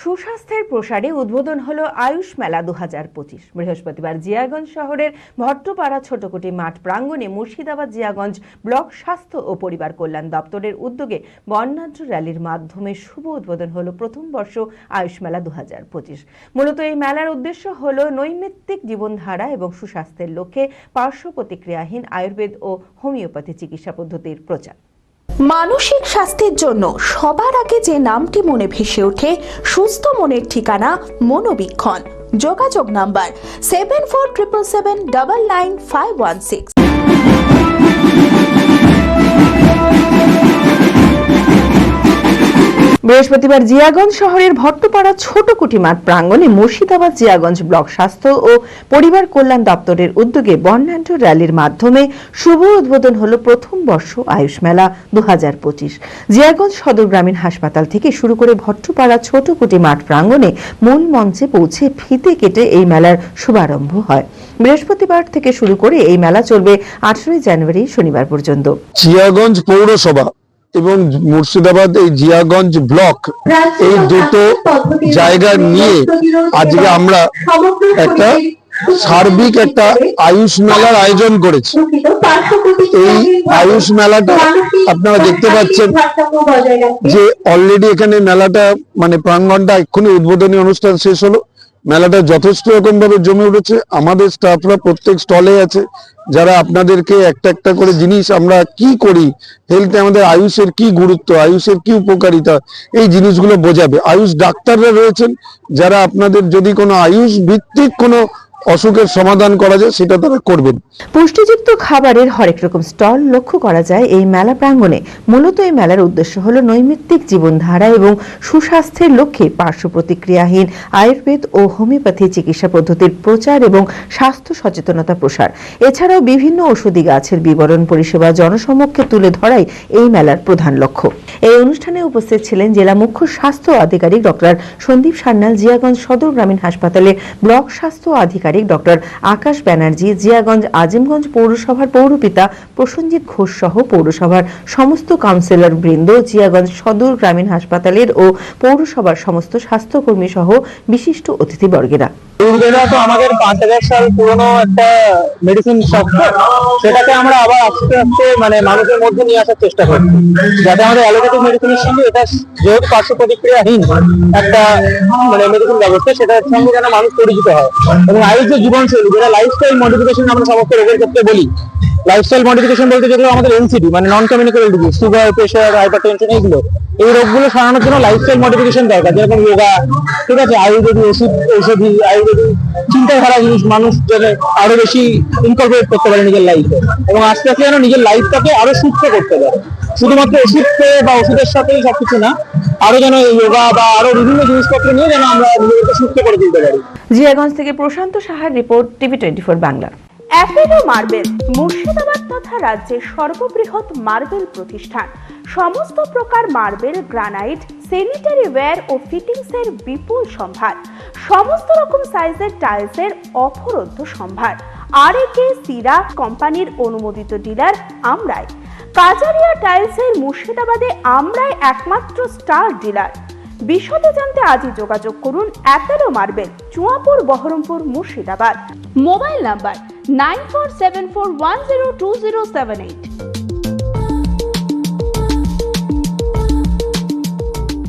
সুস্বাস্থ্যের প্রসারে উদ্বোধন হলো আয়ুষ মেলা 2025। বৃহস্পতিবার জিয়াগঞ্জ শহরের ভট্টপাড়া ছোটকুটি মাঠ প্রাঙ্গণে মুর্শিদাবাদ জিয়াগঞ্জ ব্লক স্বাস্থ্য ও পরিবার কল্যাণ দপ্তরের উদ্যোগে বর্ণাঢ্য র্যালির মাধ্যমে শুভ উদ্বোধন হলো প্রথম বর্ষ আয়ুষ মেলা 2025। মূলত এই মেলার উদ্দেশ্য হলো নৈমিত্তিক জীবনধারা এবং সুস্বাস্থ্যের লক্ষ্যে পার্শ্ব প্রতিক্রিয়াহীন আয়ুর্বেদ ও হোমিওপ্যাথি চিকিৎসা পদ্ধতির প্রচার। মানসিক স্বাস্থ্যের জন্য সবার আগে যে নামটি মনে ভেসে ওঠে সুস্থ মনের ঠিকানা মনোবীক্ষণ। যোগাযোগ নাম্বার 7477799516। বৃহস্পতিবার জিয়াগঞ্জ শহরের ভট্টপাড়া ছোটকুটি মাঠ প্রাঙ্গণে মুর্শিদাবাদ জিয়াগঞ্জ ব্লক স্বাস্থ্য ও পরিবার কল্যাণ দপ্তরের উদ্যোগে বর্ণাঢ্য র্যালির মাধ্যমে শুভ উদ্বোধন হলো প্রথম বর্ষ আয়ুষ মেলা 2025। জিয়াগঞ্জ সদর গ্রামীণ হাসপাতাল থেকে শুরু করে ভট্টপাড়া ছোটকুটি মাঠ প্রাঙ্গণে মূল মঞ্চে পৌঁছে ফিতে কেটে এই মেলার শুভারম্ভ হয়। বৃহস্পতিবার থেকে শুরু করে এই মেলা চলবে 18 জানুয়ারি শনিবার পর্যন্ত। জিয়াগঞ্জ পৌরসভা এবং মুর্শিদাবাদ এই জিয়াগঞ্জ ব্লক এই দুটো জায়গা নিয়ে আজকে আমরা একটা সার্বিক একটা আয়ুষ মেলার আয়োজন করেছি। এই আয়ুষ মেলাটা আপনারা দেখতে পাচ্ছেন যে অলরেডি এখানে মেলাটা মানে প্রাঙ্গণটা এক্ষুনি উদ্বোধনী অনুষ্ঠান শেষ হলো। মেলাটা যথেষ্ট রকম ভাবে জমে উঠেছে। আমাদের স্টাফরা প্রত্যেক স্টলে আছে, যারা আপনাদেরকে একটা একটা করে জিনিস আমরা কি করি, হেলথে আমাদের আয়ুষের কি গুরুত্ব, আয়ুষের কি উপকারিতা, এই জিনিসগুলো বোঝাবে। আয়ুষ ডাক্তাররা রয়েছেন, যারা আপনাদের যদি কোনো আয়ুষ ভিত্তিক কোনো অসুখের সমাধান করা যায় সেটা তারা করবেন। পুষ্টিযুক্ত খাবারের হরেক রকম স্টল লক্ষ্য করা যায় এই মেলা প্রাঙ্গণে। মূলত এই মেলার উদ্দেশ্য হলো নৈমিত্তিক জীবনধারা এবং সুস্বাস্থ্যের লক্ষ্যে পার্শ্ব প্রতিক্রিয়াহীন আয়ুর্বেদ ও হোমিওপ্যাথি চিকিৎসা পদ্ধতির প্রচার এবং স্বাস্থ্য সচেতনতা প্রসার। এছাড়াও বিভিন্ন ঔষধি গাছের বিবরণ পরিষেবা জনসমক্ষে তুলে ধরাই এই মেলার প্রধান লক্ষ্য। এই অনুষ্ঠানে উপস্থিত ছিলেন জেলা মুখ্য স্বাস্থ্য আধিকারিক ডক্টর সন্দীপ সান্যাল, জিয়াগঞ্জ সদর গ্রামীণ হাসপাতালে ব্লক স্বাস্থ্য আধিকারিক ডক্টর আকাশ ব্যানার্জি, জিয়াগঞ্জ আজিমগঞ্জ পৌরসভার পৌরপিতা প্রসেনজিৎ ঘোষ সহ পৌরসভার সমস্ত কাউন্সিলর বৃন্দ, জিয়াগঞ্জ সদর গ্রামীণ হাসপাতালের ও পৌরসভার সমস্ত স্বাস্থ্যকর্মী সহ বিশিষ্ট অতিথিবর্গেরা। তো আমাদের 5000 সাল পুরনো একটা মেডিসিন শপ, সেটাকে আমরা আবার আস্তে আস্তে মানে মানুষের মধ্যে নিয়ে আসার চেষ্টা করছি, যাতে আমাদের অ্যালোপ্যাথিক মেডিসিনের সঙ্গে এটা যেহেতু পার্শ্ব প্রতিক্রিয়াহীন একটা মানে মেডিসিন ব্যবস্থা, সেটার সঙ্গে যেন মানুষ পরিচিত হয়। এবং আয়ুষ যে জীবনশৈলী, যেটা লাইফস্টাইল মডিফিকেশন আমরা সমস্ত রোগের ক্ষেত্রে বলি, লাইফস্টাইল মডিফিকেশন বলতে যেগুলো আমাদের এনসিডি মানে non communicable disease, sugar, pressure, hypertension, এই রোগগুলো সারানোর জন্য লাইফস্টাইল মডিফিকেশন দরকার, যেরকম যোগা, ঠিক আছে, আয়ুর্বেদিক ঔষধি, আয়ুর্বেদিক চিন্তাধারা জিনিস মানুষ যেন আরো বেশি ইনকর্পোরেট করতে পারে নিজের লাইফে, এবং আস্তে আস্তে যেন নিজের লাইফটাকে আরো সুস্থ করতে পারে। শুধুমাত্র ওষুধ খেয়ে বা ওষুধের সাথেই সবকিছু না, আরো যেন যোগা বা আরো বিভিন্ন জিনিসপত্র নিয়ে যেন আমরা নিজেদেরকে সুস্থ করে তুলতে পারি। জিয়াগঞ্জ থেকে প্রশান্ত সাহার report, TV 24 Bangla. Apollo marble Murshidabad তথা রাজ্যের সর্ববৃহৎ মার্বেল প্রতিষ্ঠান। সমস্ত প্রকার মার্বেল, গ্রানাইট, স্যানিটারি ওয়্যার ও ফিটিংসের বিপুল সম্ভার। সমস্ত রকম সাইজের টাইলসের অফুরন্ত সম্ভার। আর.এ.কে সিরা কোম্পানির অনুমোদিত ডিলার আমরাই। কাজারিয়া টাইলসের মুর্শিদাবাদে আমরাই একমাত্র স্টার ডিলার। বিশদে জানতে আজই যোগাযোগ করুন Apollo marble, Chuapur, Baharampur, Murshidabad. Mobile number 9474102078।